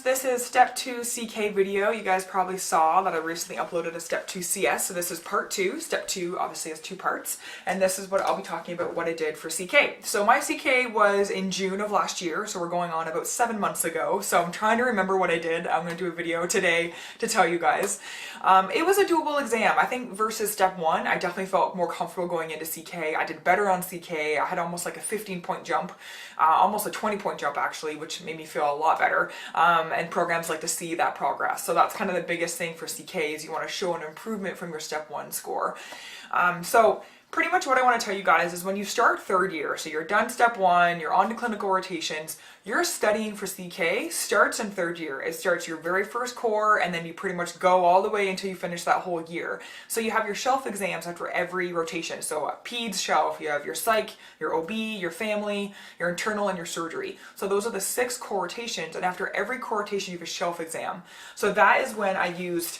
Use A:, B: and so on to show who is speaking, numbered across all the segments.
A: This is step 2 CK video. You guys probably saw that I recently uploaded a step 2 CS, so this is part 2. Step 2 obviously has 2 parts, and this is what I'll be talking about, what I did for CK. So my CK was in June of last year, so we're going on about 7 months ago, so I'm trying to remember what I did. I'm going to do a video today to tell you guys. It was a doable exam. I think versus step 1, I definitely felt more comfortable going into CK. I did better on CK. I had almost like a 15-point jump, almost a 20-point jump actually, which made me feel a lot better. And programs like to see that progress. So that's kind of the biggest thing for CK is you want to show an improvement from your step 1 score. So pretty much what I want to tell you guys is when you start 3rd year, so you're done step 1, you're on to clinical rotations, your studying for CK starts in 3rd year. It starts your very first core and then you pretty much go all the way until you finish that whole year. So you have your shelf exams after every rotation. So a PEDS shelf, you have your psych, your OB, your family, your internal, and your surgery. So those are the 6 core rotations, and after every core rotation you have a shelf exam. So that is when I used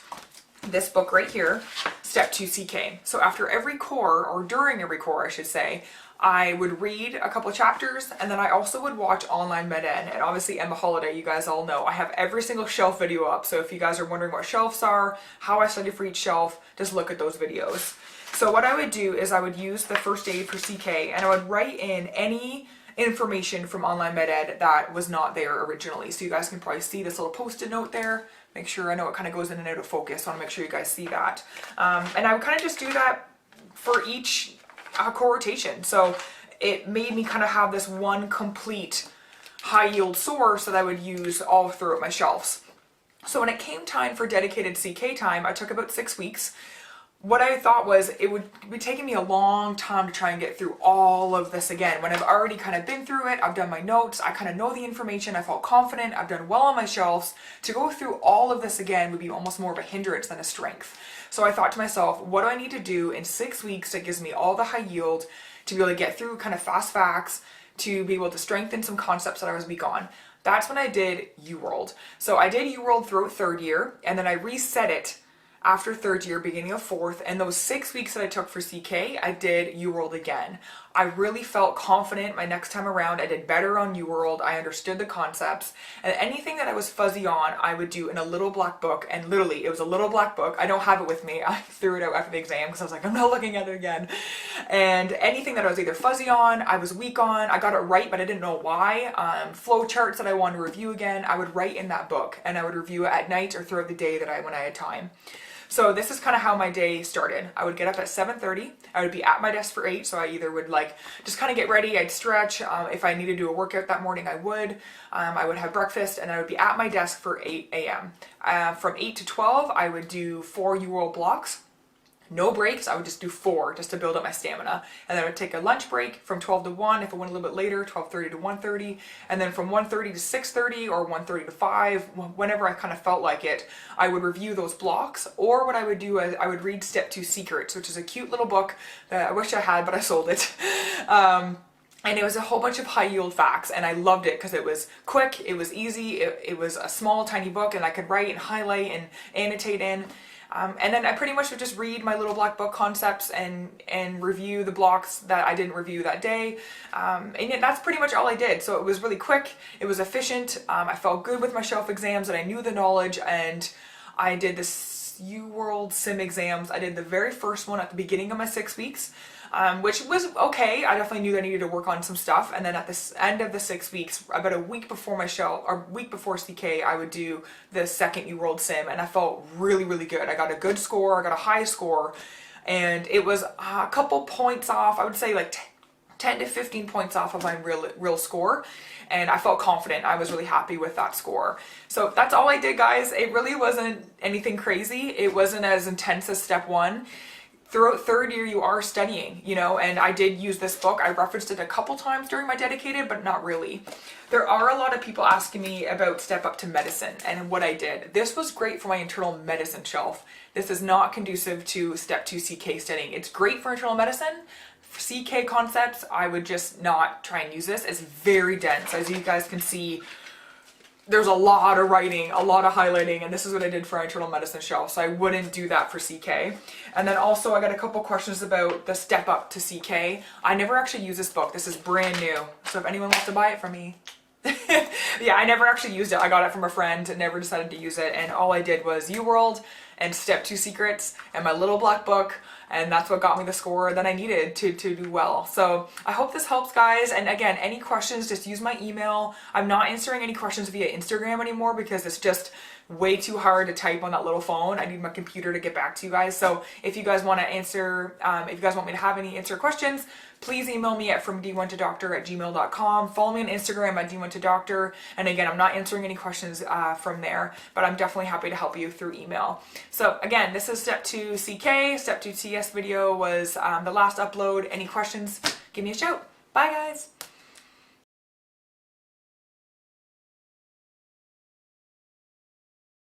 A: this book right here, Step 2 CK. So after every core, or during every core I should say, I would read a couple of chapters, and then I also would watch online med-ed. And obviously Emma Holiday, you guys all know, I have every single shelf video up. So if you guys are wondering what shelves are, how I study for each shelf, just look at those videos. So what I would do is I would use the first aid for CK, and I would write in any information from online med-ed that was not there originally. So you guys can probably see this little post-it note there. Make sure, I know it kind of goes in and out of focus, so I want to make sure you guys see that. And I would kind of just do that for each core rotation. So it made me kind of have this one complete high yield source that I would use all throughout my shelves. So when it came time for dedicated CK time, I took about 6 weeks. What I thought was it would be taking me a long time to try and get through all of this again. When I've already kind of been through it, I've done my notes, I kind of know the information, I felt confident, I've done well on my shelves. To go through all of this again would be almost more of a hindrance than a strength. So I thought to myself, what do I need to do in 6 weeks that gives me all the high yield to be able to get through kind of fast facts, to be able to strengthen some concepts that I was weak on? That's when I did UWorld. So I did UWorld throughout 3rd year, and then I reset it after 3rd year, beginning of 4th, and those 6 weeks that I took for CK, I did UWorld again. I really felt confident my next time around. I did better on UWorld. I understood the concepts, and anything that I was fuzzy on, I would do in a little black book, and literally, it was a little black book. I don't have it with me. I threw it out after the exam because I was like, I'm not looking at it again. And anything that I was either fuzzy on, I was weak on, I got it right, but I didn't know why. Flow charts that I wanted to review again, I would write in that book, and I would review it at night or throughout the day when I had time. So this is kind of how my day started. I would get up at 7:30. I would be at my desk for 8, so I either would just kind of get ready, I'd stretch. If I needed to do a workout that morning, I would. I would have breakfast, and I would be at my desk for 8 a.m. From 8 to 12, I would do 4 UWorld blocks. No breaks, I would just do 4 just to build up my stamina. And then I would take a lunch break from 12 to 1 if it went a little bit later, 12:30 to 1:30. And then from 1:30 to 6:30 or 1:30 to 5, whenever I kind of felt like it, I would review those blocks. Or what I would do is I would read Step 2 Secrets, which is a cute little book that I wish I had, but I sold it. And it was a whole bunch of high yield facts, and I loved it because it was quick, it was easy, it was a small tiny book, and I could write and highlight and annotate in. And then I pretty much would just read my little black book concepts and review the blocks that I didn't review that day. And that's pretty much all I did. So it was really quick, it was efficient, I felt good with my shelf exams and I knew the knowledge, and I did this UWorld sim exams. I did the very first one at the beginning of my 6 weeks. Which was okay. I definitely knew that I needed to work on some stuff. And then at the end of the 6 weeks, about a week before my shelf, or week before CK, I would do the second UWorld sim, and I felt really, really good. I got a good score, I got a high score, and it was a couple points off. I would say like 10 to 15 points off of my real score, and I felt confident. I was really happy with that score. So that's all I did, guys. It really wasn't anything crazy. It wasn't as intense as step 1. Throughout 3rd year, you are studying, and I did use this book. I referenced it a couple times during my dedicated, but not really. There are a lot of people asking me about Step Up to Medicine and what I did. This was great for my internal medicine shelf. This is not conducive to Step 2 CK studying. It's great for internal medicine. For CK concepts, I would just not try and use this. It's very dense. As you guys can see, there's a lot of writing, a lot of highlighting, and this is what I did for our internal medicine shelf, so I wouldn't do that for CK. And then also I got a couple questions about the step up to CK. I never actually used this book. This is brand new, so if anyone wants to buy it from me. Yeah, I never actually used it. I got it from a friend and never decided to use it, and all I did was UWorld and Step 2 Secrets and my little black book, and that's what got me the score that I needed to do well. So I hope this helps, guys. And again, any questions, just use my email. I'm not answering any questions via Instagram anymore because it's just way too hard to type on that little phone. I need my computer to get back to you guys. So if you guys want to answer, if you guys want me to have any answer questions, please email me at fromd1todoctor@gmail.com. Follow me on Instagram at d1todoctor. And again, I'm not answering any questions from there, but I'm definitely happy to help you through email. So again, this is Step 2 CK. Step 2 TS video was the last upload. Any questions, give me a shout. Bye, guys.